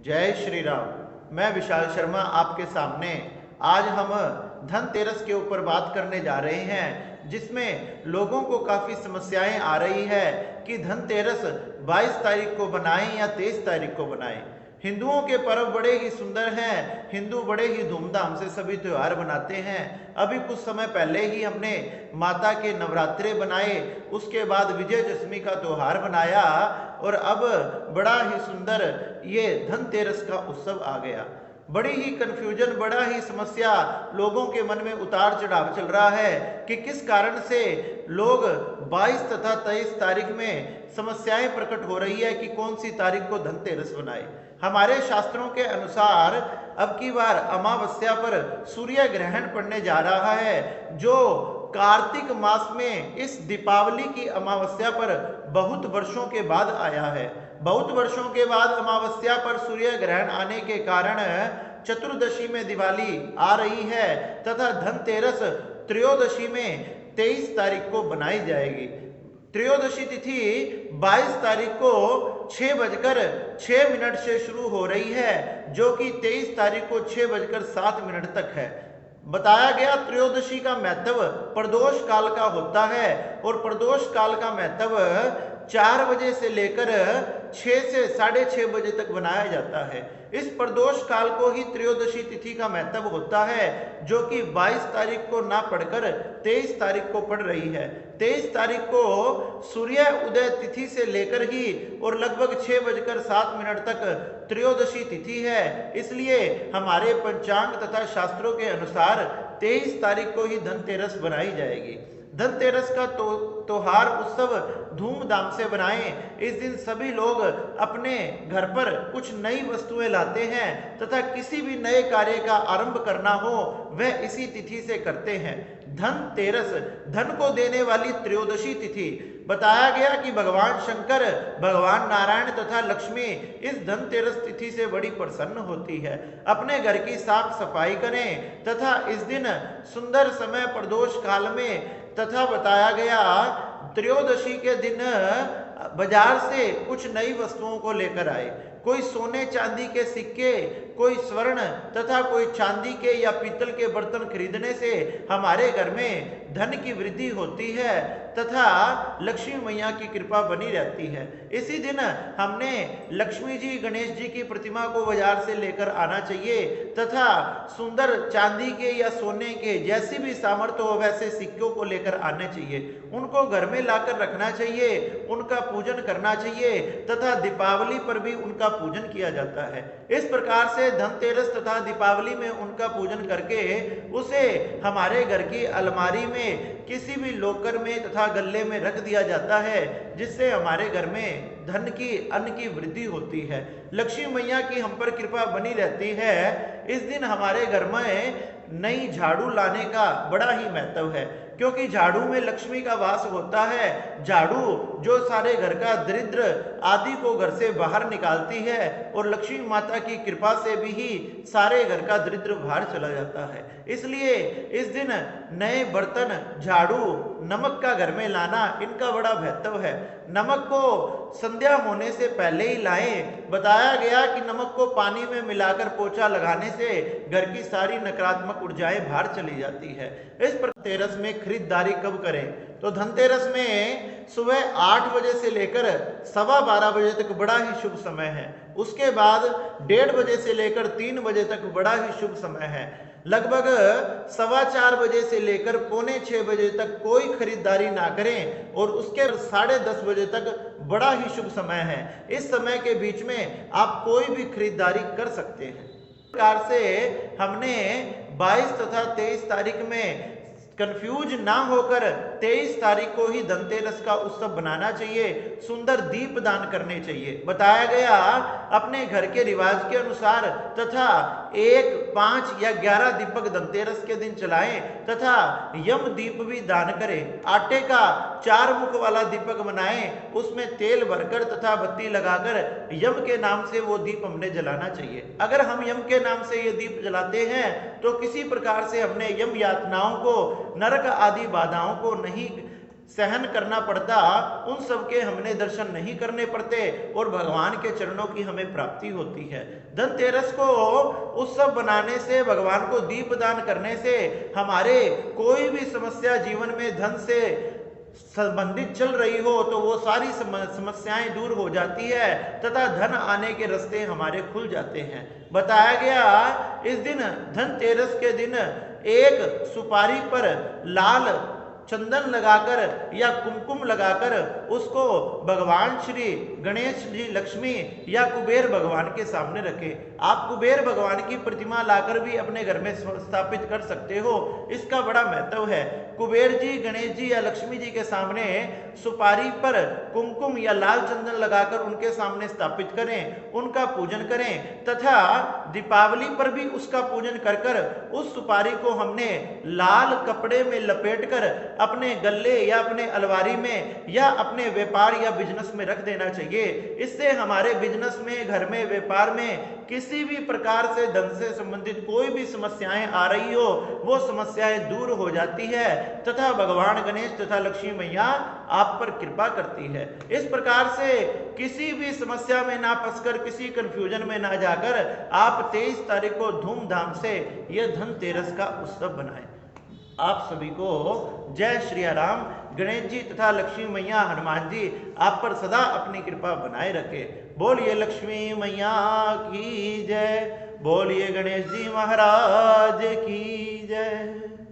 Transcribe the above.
जय श्री राम। मैं विशाल शर्मा आपके सामने आज हम धनतेरस के ऊपर बात करने जा रहे हैं, जिसमें लोगों को काफ़ी समस्याएं आ रही है कि धनतेरस 22 तारीख को बनाएं या 23 तारीख को बनाएं। हिंदुओं के पर्व बड़े ही सुंदर हैं, हिंदू बड़े ही धूमधाम से सभी त्यौहार बनाते हैं। अभी कुछ समय पहले ही हमने माता के नवरात्रे बनाए, उसके बाद विजयदशमी का त्यौहार बनाया और अब बड़ा ही सुंदर ये धनतेरस का उत्सव आ गया। बड़ी ही कंफ्यूजन, बड़ा ही समस्या लोगों के मन में उतार चढ़ाव चल रहा है कि किस कारण से लोग 22 तथा 23 तारीख में समस्याएं प्रकट हो रही है कि कौन सी तारीख को धनतेरस बनाए। हमारे शास्त्रों के अनुसार अब की बार अमावस्या पर सूर्य ग्रहण पड़ने जा रहा है, जो कार्तिक मास में इस दीपावली की अमावस्या पर बहुत वर्षों के बाद आया है। बहुत वर्षों के बाद अमावस्या पर सूर्य ग्रहण आने के कारण चतुर्दशी में दिवाली आ रही है तथा धनतेरस त्रयोदशी में 23 तारीख को बनाई जाएगी। त्रयोदशी तिथि 22 तारीख को 6:06 से शुरू हो रही है, जो कि 23 तारीख को 6:07 तक है। बताया गया त्रयोदशी का महत्व प्रदोष काल का होता है और प्रदोष काल का महत्व 4 बजे से लेकर 6 से 6:30 बजे तक बनाया जाता है। इस प्रदोष काल को ही त्रयोदशी तिथि का महत्व होता है, जो कि 22 तारीख को ना पढ़कर 23 तारीख को पढ़ रही है। 23 तारीख को सूर्य उदय तिथि से लेकर ही और लगभग 6:07 तक त्रयोदशी तिथि है। इसलिए हमारे पंचांग तथा शास्त्रों के अनुसार 23 तारीख को ही धनतेरस बनाई जाएगी। धनतेरस का त्योहार उत्सव धूमधाम से बनाएं। इस दिन सभी लोग अपने घर पर कुछ नई वस्तुएं लाते हैं तथा किसी भी नए कार्य का आरंभ करना हो वह इसी तिथि से करते हैं। धनतेरस धन को देने वाली त्रयोदशी तिथि। बताया गया कि भगवान शंकर, भगवान नारायण तथा लक्ष्मी इस धनतेरस तिथि से बड़ी प्रसन्न होती है। अपने घर की साफ सफाई करें तथा इस दिन सुंदर समय प्रदोष काल में तथा बताया गया त्रयोदशी के दिन बाजार से कुछ नई वस्तुओं को लेकर आए। कोई सोने चांदी के सिक्के, कोई स्वर्ण तथा कोई चांदी के या पीतल के बर्तन खरीदने से हमारे घर में धन की वृद्धि होती है तथा लक्ष्मी मैया की कृपा बनी रहती है। इसी दिन हमने लक्ष्मी जी, गणेश जी की प्रतिमा को बाजार से लेकर आना चाहिए तथा सुंदर चांदी के या सोने के जैसी भी सामर्थ्य हो वैसे सिक्कों को लेकर आने चाहिए। उनको घर में लाकर रखना चाहिए, उनका पूजन करना चाहिए तथा दीपावली पर भी उनका पूजन किया जाता है। इस प्रकार से धनतेरस तथा दीपावली में उनका पूजन करके उसे हमारे घर की अलमारी में किसी भी लॉकर में तथा गल्ले में रख दिया जाता है, जिससे हमारे घर में धन की, अन्न की वृद्धि होती है। लक्ष्मी मैया की हम पर कृपा बनी रहती है। इस दिन हमारे घर में नई झाड़ू लाने का बड़ा ही महत्व है, क्योंकि झाड़ू में लक्ष्मी का वास होता है। झाड़ू जो सारे घर का दरिद्र आदि को घर से बाहर निकालती है और लक्ष्मी माता की कृपा से भी ही सारे घर का दरिद्र बाहर चला जाता है। इसलिए इस दिन नए बर्तन, झाड़ू, नमक का घर में लाना, इनका बड़ा महत्व है। नमक को संध्या होने से पहले ही लाएं। बताया गया कि नमक को पानी में मिलाकर पोछा लगाने से घर की सारी नकारात्मक ऊर्जाएं बाहर चली जाती है। इस धनतेरस में खरीदारी कब करें? तो धनतेरस में सुबह 8 बजे से लेकर 12:15 बजे तक बड़ा ही शुभ समय है। उसके बाद 1:30 बजे से लेकर 3 बजे तक बड़ा ही शुभ समय है। लगभग 4:15 बजे से लेकर 5:45 बजे तक कोई खरीदारी ना करें और उसके 10:30 बजे तक बड़ा ही शुभ समय है। इस समय के बीच में आप कोई भी खरीदारी कर सकते हैं। इस प्रकार से हमने 22 तथा 23 तारीख में कंफ्यूज ना होकर 23 तारीख को ही धनतेरस का उत्सव बनाना चाहिए। सुंदर दीप दान करने चाहिए। बताया गया अपने घर के रिवाज के अनुसार तथा 1, 5 या 11 दीपक धनतेरस के दिन जलाएं तथा यम दीप भी दान करें। आटे का 4 मुख वाला दीपक बनाएं, उसमें तेल भरकर तथा बत्ती लगाकर यम के नाम से वो दीप हमने जलाना चाहिए। अगर हम यम के नाम से ये दीप जलाते हैं तो किसी प्रकार से हमने यम यातनाओं को, नरक आदि बाधाओं को नहीं सहन करना पड़ता, उन सब के हमने दर्शन नहीं करने पड़ते और भगवान के चरणों की हमें प्राप्ति होती है। धनतेरस को उत्सव बनाने से, भगवान को दीप दान करने से हमारे कोई भी समस्या जीवन में धन से संबंधित चल रही हो तो वो सारी समस्याएं दूर हो जाती है तथा धन आने के रास्ते हमारे खुल जाते हैं। बताया गया इस दिन धनतेरस के दिन एक सुपारी पर लाल चंदन लगाकर या कुमकुम लगाकर उसको भगवान श्री गणेश जी, लक्ष्मी या कुबेर भगवान के सामने रखें। आप कुबेर भगवान की प्रतिमा लाकर भी अपने घर में स्थापित कर सकते हो। इसका बड़ा महत्व है। कुबेर जी, गणेश जी या लक्ष्मी जी के सामने सुपारी पर कुमकुम या लाल चंदन लगाकर उनके सामने स्थापित करें, उनका पूजन करें तथा दीपावली पर भी उसका पूजन कर कर उस सुपारी को हमने लाल कपड़े में लपेटकर अपने गले या अपने अलमारी में या अपने व्यापार या बिजनेस में रख देना चाहिए। इससे हमारे बिजनेस में, घर में, व्यापार में किसी भी प्रकार से धन से संबंधित कोई भी समस्याएं आ रही हो वो समस्याएं दूर हो जाती है तथा भगवान गणेश तथा लक्ष्मी मैया आप पर कृपा करती है। इस प्रकार से किसी भी समस्या में ना फंसकर, किसी कंफ्यूजन में ना जाकर आप 23 तारीख को धूमधाम से यह धनतेरस का उत्सव बनाएं। आप सभी को जय श्री राम। गणेश जी तथा लक्ष्मी मैया, हनुमान जी आप पर सदा अपनी कृपा बनाए रखे। बोलिए लक्ष्मी मैया की जय, बोलिए गणेश जी महाराज की जय।